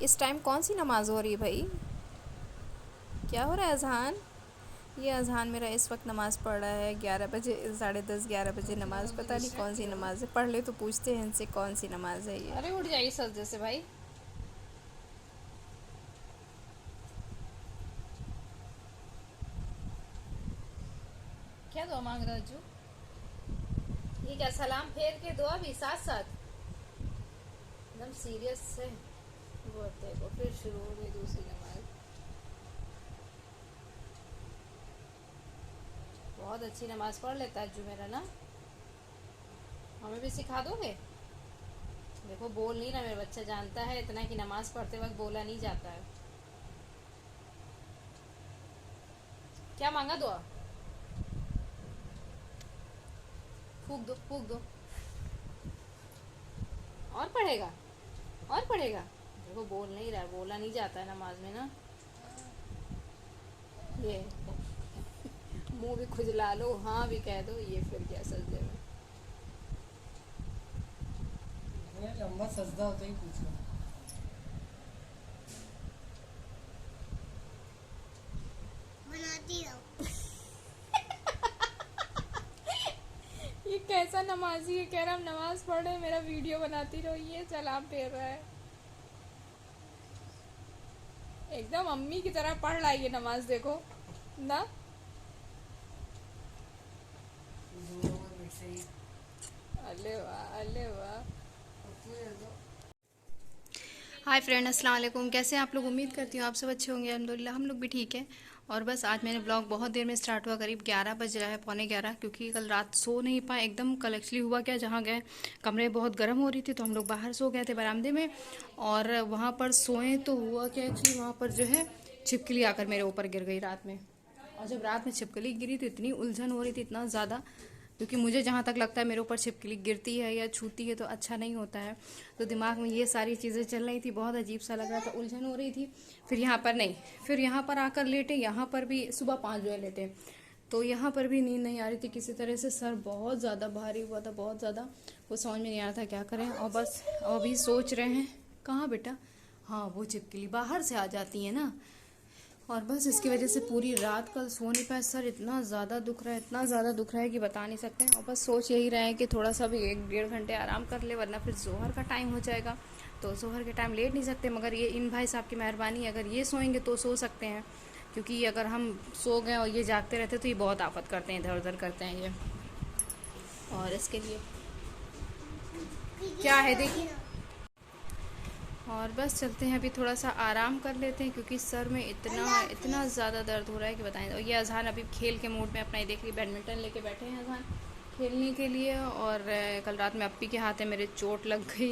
इस टाइम कौन सी नमाज़ हो रही है भाई? क्या हो रहा है अज़हान? ये अज़हान मेरा इस वक्त नमाज़ पढ़ रहा है 11 बजे, 10:30 11 बजे नमाज़। पता नहीं कौन सी नमाज़ है, पढ़ ले तो पूछते हैं इनसे कौन सी नमाज़ है ये। अरे उठ जाइए सजदे से भाई। क्या दुआ मांग रहा है? ये क्या सलाम फेर के दुआ भी साथ साथ? एकदम सीरियस से वो देखो, फिर शुरू हो गई दूसरी नमाज। बहुत अच्छी नमाज पढ़ लेता है जुमेरा ना। हमें भी सिखा दोगे? देखो बोल नहीं रहा मेरा बच्चा, जानता है इतना कि नमाज पढ़ते वक्त बोला नहीं जाता है। क्या मांगा दुआ? फूक दो फूक दो। और पढ़ेगा? और पढ़ेगा? देखो बोल नहीं रहा, बोला नहीं जाता है नमाज में ना। ये मुंह भी खुजला लो, हाँ भी कह दो, ये फिर क्या सजदे में। लंबा सजदा होता ही पूछो। बनाती रहो। ये कैसा नमाजी है, कह रहा हम नमाज पढ़ रहे, मेरा वीडियो बनाती रहो, ये सलाम फेर रहा है। एकदम अम्मी की तरह पढ़ रहा है ये नमाज, देखो ना। अले वाह अले वाह। हाय फ्रेंड, अस्सलाम वालेकुम। कैसे हैं आप लोग? उम्मीद करती हूँ आप सब अच्छे होंगे। अल्हम्दुलिल्लाह हम लोग भी ठीक हैं। और बस आज मैंने ब्लॉग बहुत देर में स्टार्ट हुआ, करीब 11 बज रहा है, पौने 11, क्योंकि कल रात सो नहीं पाए एकदम। कल एक्चुअली हुआ क्या, जहाँ गए कमरे बहुत गर्म हो रही थी तो हम लोग बाहर सो गए थे बरामदे में, और वहाँ पर सोए तो हुआ क्या कि वहाँ पर जो है छिपकली आकर मेरे ऊपर गिर गई रात में। और जब रात में छिपकली गिरी तो इतनी उलझन हो रही थी, इतना ज़्यादा, क्योंकि मुझे जहाँ तक लगता है मेरे ऊपर छिपकली गिरती है या छूती है तो अच्छा नहीं होता है। तो दिमाग में ये सारी चीज़ें चल रही थी, बहुत अजीब सा लग रहा था, उलझन हो रही थी। फिर यहाँ पर नहीं, फिर यहाँ पर आकर लेटे, यहाँ पर भी सुबह 5 बजे लेटे, तो यहाँ पर भी नींद नहीं आ रही थी किसी तरह से। सर बहुत ज़्यादा भारी हुआ था, बहुत ज़्यादा, वो समझ में नहीं आ रहा था क्या करें। और बस अभी सोच रहे हैं, कहाँ बेटा, हाँ वो छिपकली बाहर से आ जाती है ना, और बस इसकी वजह से पूरी रात कल सो नहीं पाए। सर इतना ज़्यादा दुख रहा है, इतना ज़्यादा दुख रहा है कि बता नहीं सकते। और बस सोच यही रहे हैं कि थोड़ा सा भी 1-1.5 घंटे आराम कर ले, वरना फिर जोहर का टाइम हो जाएगा। तो जोहर के टाइम लेट नहीं सकते, मगर ये इन भाई साहब की मेहरबानी, अगर ये सोएंगे तो सो सकते हैं, क्योंकि अगर हम सो गए और ये जागते रहते तो ये बहुत आफत करते हैं, इधर उधर करते हैं ये। और इसके लिए क्या है देखिए। और बस चलते हैं, अभी थोड़ा सा आराम कर लेते हैं, क्योंकि सर में इतना इतना ज़्यादा दर्द हो रहा है कि बताएं। और ये अज़हान अभी खेल के मूड में अपना, ये देखिए बैडमिंटन लेके बैठे हैं अज़हान खेलने के लिए। और कल रात में अप्पी के हाथ में मेरे चोट लग गई,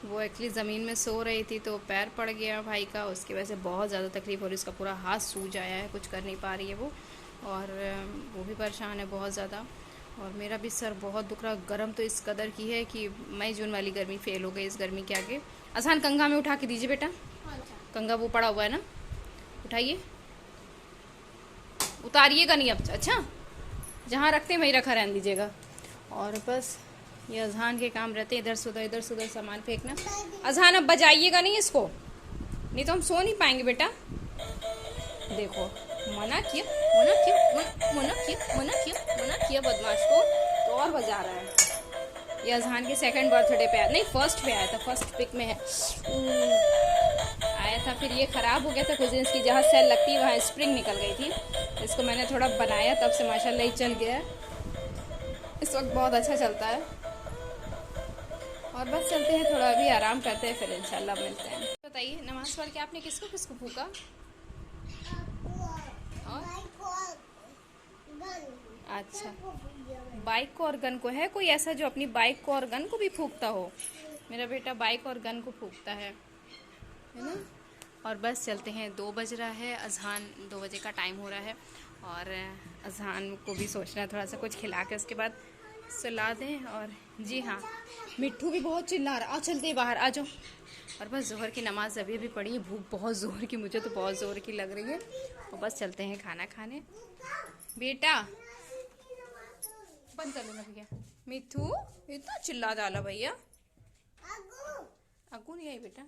वो एक्चुअली ज़मीन में सो रही थी तो पैर पड़ गया भाई का, उसकी वजह से बहुत ज़्यादा तकलीफ़ हो रही है। उसका पूरा हाथ सूज आया है, कुछ कर नहीं पा रही है वो, और वो भी परेशान है बहुत ज़्यादा। और मेरा भी सर बहुत दुख रहा। गर्म तो इस कदर की है कि मई जून वाली गर्मी फेल हो गई इस गर्मी के आगे। आसान कंघा में उठा के दीजिए बेटा, कंघा वो पड़ा हुआ है ना, उठाइए, उतारिएगा नहीं अब। अच्छा, जहाँ रखते हैं वहीं रखा रहने दीजिएगा। और बस ये अजहान के काम रहते हैं, इधर से उधर सामान फेंकना। अजहान अब बजाइएगा नहीं इसको, नहीं तो हम सो नहीं पाएंगे बेटा। देखो मना किया, मना किया, मना किया, मना किया, मना किया बदमाश को, तो और बजा रहा है। ये अजहान के सेकंड बर्थडे पे आया, नहीं फर्स्ट पे आया था, फर्स्ट पिक में है आया था। फिर ये ख़राब हो गया था कुछ दिन, इसकी जहाँ सेल लगती है वहाँ स्प्रिंग निकल गई थी। इसको मैंने थोड़ा बनाया, तब से माशाल्लाह ही चल गया, इस वक्त बहुत अच्छा चलता है। और बस चलते हैं, थोड़ा अभी आराम करते हैं, फिर इंशाल्लाह मिलते हैं। बताइए, नमाज पढ़ के आपने किसको किसको फूका? अच्छा, बाइक को और गन को। है कोई ऐसा जो अपनी बाइक को और गन को भी फूकता हो? मेरा बेटा बाइक और गन को फूकता है ना। और बस चलते हैं, 2 बज रहा है, अजहान 2 बजे का टाइम हो रहा है, और अजहान को भी सोचना है थोड़ा सा कुछ खिला के उसके बाद सुला दें। और जी हाँ, मिट्ठू भी बहुत चिल्ला रहा, आओ चलते हैं बाहर, आ जाओ। और बस जोहर की नमाज अभी भी पड़ी है, भूख बहुत ज़ोर की, मुझे तो बहुत ज़ोर की लग रही है। और बस चलते हैं खाना खाने। बेटा बंद कर लो ना भैया। मिठू इतना चिल्ला डाला भैया। अग्गू नहीं आई बेटा,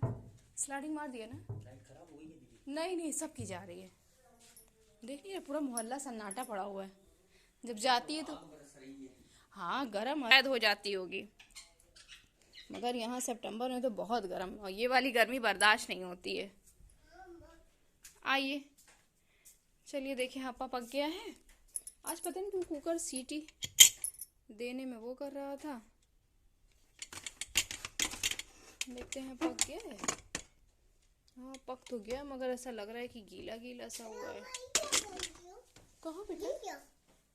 स्लाइडिंग मार दिया ना? लाइट खराब हुई है दीदी। नहीं नहीं, सबकी जा रही है। देखिए पूरा मोहल्ला सन्नाटा पड़ा हुआ है। जब जाती है तो हाँ गर्म शायद हो जाती होगी, मगर यहाँ सितंबर में तो बहुत गर्म, और ये वाली गर्मी बर्दाश्त नहीं होती है। आइए चलिए देखिए हप्पा पक गया है। आज पता नहीं क्यों कुकर सीटी देने में वो कर रहा था। देखते हैं पक गया है। हाँ पक तो गया, मगर ऐसा लग रहा है कि गीला गीला सा हुआ है। कहाँ बेटा?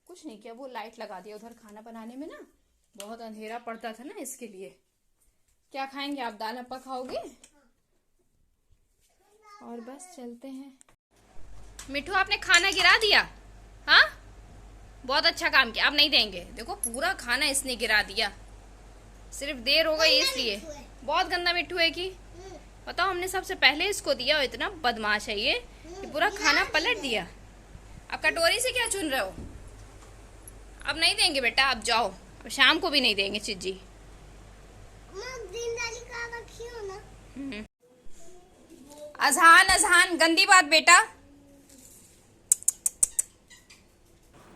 कुछ नहीं किया, वो लाइट लगा दिया उधर खाना बनाने में ना, बहुत अंधेरा पड़ता था ना, इसके लिए। क्या खाएंगे आप? दाल हप्पा खाओगे? और बस चलते हैं। मिठू आपने खाना गिरा दिया? हाँ बहुत अच्छा काम किया। आप नहीं देंगे, देखो पूरा खाना इसने गिरा दिया, सिर्फ देर हो गई इसलिए। बहुत गंदा मिठू है कि बताओ, हमने सबसे पहले इसको दिया और इतना बदमाश है ये कि पूरा खाना पलट दिया। अब कटोरी से क्या चुन रहे हो? अब नहीं देंगे बेटा, आप जाओ, अब शाम को भी नहीं देंगे चिज्जी। अजहान अजहान गंदी बात बेटा।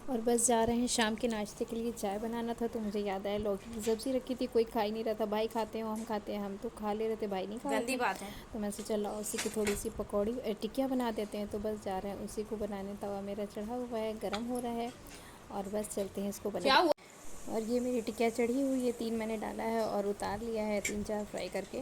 और बस जा रहे हैं शाम के नाश्ते के लिए। चाय बनाना था तो मुझे याद आया लौकी की सब्जी रखी थी, कोई खा ही नहीं रहा था। भाई खाते हैं हम खाते हैं, हम तो खा ले रहे थे, भाई नहीं खा रहे थे। गंदी बात है। तो मैं सोचा लाओ उसी की थोड़ी सी पकौड़ी टिक्कियाँ बना देते हैं। तो बस जा रहे हैं उसी को बनाने। तवा मेरा चढ़ा हुआ है, गर्म हो रहा है, और बस चलते हैं इसको बना। और ये मेरी टिक्कियाँ चढ़ी हुई है, 3 मैंने डाला है और उतार लिया है 3-4 फ्राई करके,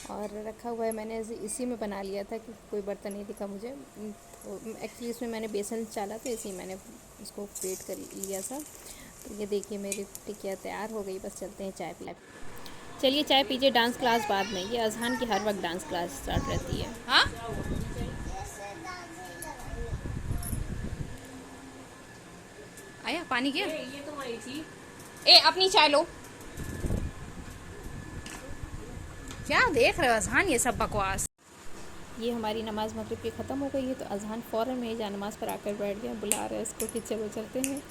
और रखा हुआ है। मैंने इसी में बना लिया था कि कोई बर्तन नहीं दिखा मुझे। एक्चुअली इसमें मैंने बेसन डाला तो इसी मैंने उसको फेट कर लिया था। तो ये देखिए मेरी टिक्कियाँ तैयार हो गई। बस चलते हैं चाय पिला। चलिए चाय पीजिए, डांस क्लास बाद में। ये अजहान की हर वक्त डांस क्लास स्टार्ट रहती है। हाँ आया पानी क्या? ये तो आई थी। ए अपनी चाय लो। क्या देख रहे हो अजहान, ये सब बकवास। ये हमारी नमाज मगरिब की ख़त्म हो गई है, तो अजहान फ़ौरन में जा नमाज़ पर आकर बैठ गया। बुला रहा है इसको कि चलो चलते हैं,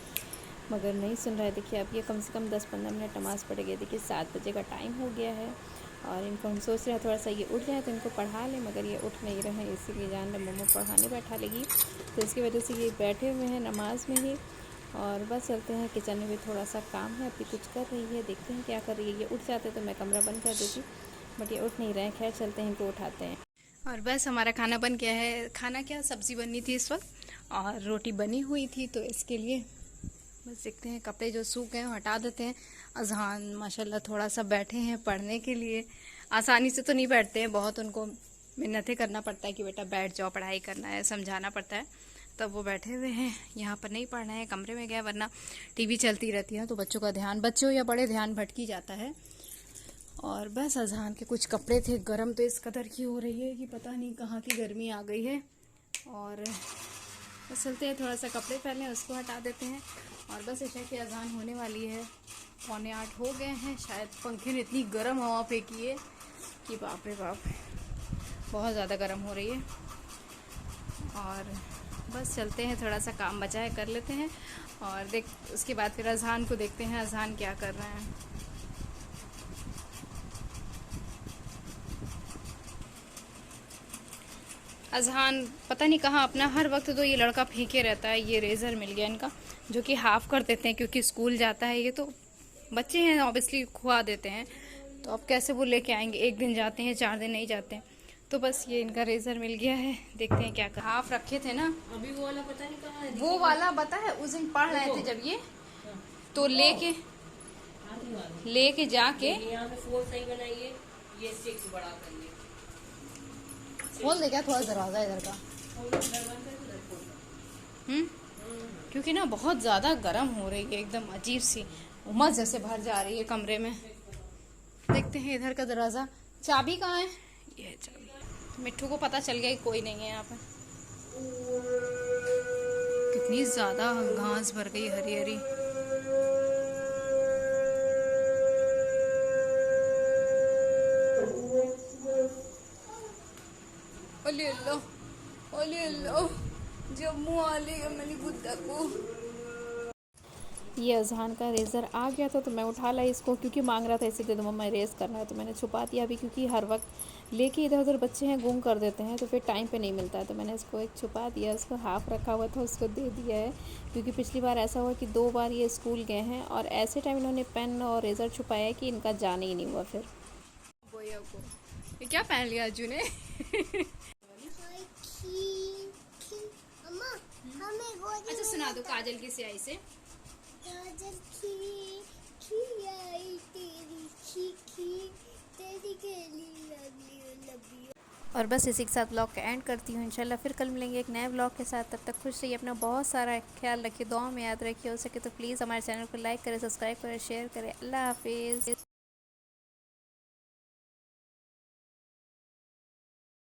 मगर नहीं सुन रहा है। देखिए अब ये कम से कम 10-15 मिनट नमाज़ पढ़ गए। देखिए 7 बजे का टाइम हो गया है, और इनको हम सोच रहे हैं थोड़ा सा ये उठ जाए तो इनको पढ़ा लें, मगर ये उठ नहीं रहे हैं। इसीलिए जान रहे मम्मा पढ़ाने बैठा लेगी, तो इसकी वजह से ये बैठे हुए हैं नमाज में ही। और बस चलते हैं। किचन में भी थोड़ा सा काम है, अभी कुछ कर रही है, देखते हैं क्या कर रही है। ये उठ जाते तो मैं कमरा बंद कर देती, बट ये उठ नहीं रहे हैं। खैर चलते हैं, इनको उठाते हैं। और बस हमारा खाना बन गया है। खाना क्या, सब्ज़ी बननी थी इस वक्त, और रोटी बनी हुई थी, तो इसके लिए बस देखते हैं। कपड़े जो सूख गए हटा देते हैं। अजहान माशाल्लाह थोड़ा सा बैठे हैं पढ़ने के लिए। आसानी से तो नहीं बैठते हैं, बहुत उनको मिन्नतें करना पड़ता है कि बेटा बैठ जाओ, पढ़ाई करना है, समझाना पड़ता है, तब वो बैठे हुए हैं। यहाँ पर नहीं पढ़ना है, कमरे में गए, वरना टीवी चलती रहती है तो बच्चों का ध्यान, बच्चे हो या बड़े, ध्यान भटकी जाता है। और बस अजहान के कुछ कपड़े थे, गर्म तो इस कदर की हो रही है कि पता नहीं कहाँ की गर्मी आ गई है। और बस चलते हैं, थोड़ा सा कपड़े पहले उसको हटा देते हैं। और बस इशा की अजान होने वाली है, 7:45 हो गए हैं शायद। पंखे ने इतनी गर्म हवा फेंकी है कि बाप रे बाप, बहुत ज़्यादा गर्म हो रही है। और बस चलते हैं, थोड़ा सा काम बचा है कर लेते हैं, और उसके बाद फिर अजहान को देखते हैं अजहान क्या कर रहे हैं। अजहान पता नहीं कहाँ अपना, हर वक्त तो ये लड़का फेंके रहता है। ये रेज़र मिल गया इनका, जो कि हाफ़ कर देते हैं क्योंकि स्कूल जाता है। ये तो बच्चे हैं, ऑब्वियसली खुआ देते हैं, तो अब कैसे वो लेके आएंगे। 1 दिन जाते हैं, 4 दिन नहीं जाते हैं। तो बस ये इनका रेज़र मिल गया है, देखते हैं क्या कर। हाफ रखे थे ना, अभी वो वाला पता नहीं कहाँ है। वो वाला पता है उस दिन पढ़ रहे थे जब ये, तो लेके जाके यहाँ पे 4 सही बनाइए, ये 6 बड़ा करिए। खोल दे क्या थोड़ा दरवाज़ा इधर का। क्योंकि ना बहुत ज़्यादा गर्म हो रही है, एकदम अजीब सी उमस जैसे भर जा रही है कमरे में। देखते हैं इधर का दरवाज़ा, चाबी कहाँ है? ये है चाबी। मिट्ठू को पता चल गया कि कोई नहीं है यहाँ पर। कितनी ज़्यादा घास भर गई हरी हरी। अली अल्लाह जम्मू आ लिया मैंने बुद्धा को। ये अजहान का रेज़र आ गया था तो मैं उठा लाई इसको, क्योंकि मांग रहा था इसे दे दो मम्मा इरेज करना है, तो मैंने छुपा दिया अभी, क्योंकि हर वक्त लेके इधर उधर बच्चे हैं गुम कर देते हैं तो फिर टाइम पे नहीं मिलता है, तो मैंने इसको एक छुपा दिया, इसको हाफ रखा हुआ था उसको दे दिया है। क्योंकि पिछली बार ऐसा हुआ कि 2 बार ये स्कूल गए हैं और ऐसे टाइम इन्होंने पेन और रेज़र छुपाया है कि इनका जाने ही नहीं हुआ फिर। बोया को ये क्या पहन लिया अज्जू ने? अम्मा हमें गोदी अच्छा सुना दो काजल की स्याही से। काजल खी आई तेरी केली लव यू। और बस इसी के साथ ब्लॉग का एंड करती हूँ। इंशाल्लाह फिर कल मिलेंगे एक नए ब्लॉग के साथ। तब तक खुश रहिए, अपना बहुत सारा ख्याल रखिए, दुआ में याद रखिए। हो सके तो प्लीज़ हमारे चैनल को लाइक करें, सब्सक्राइब करें, शेयर करें। अल्लाह हाफिज़।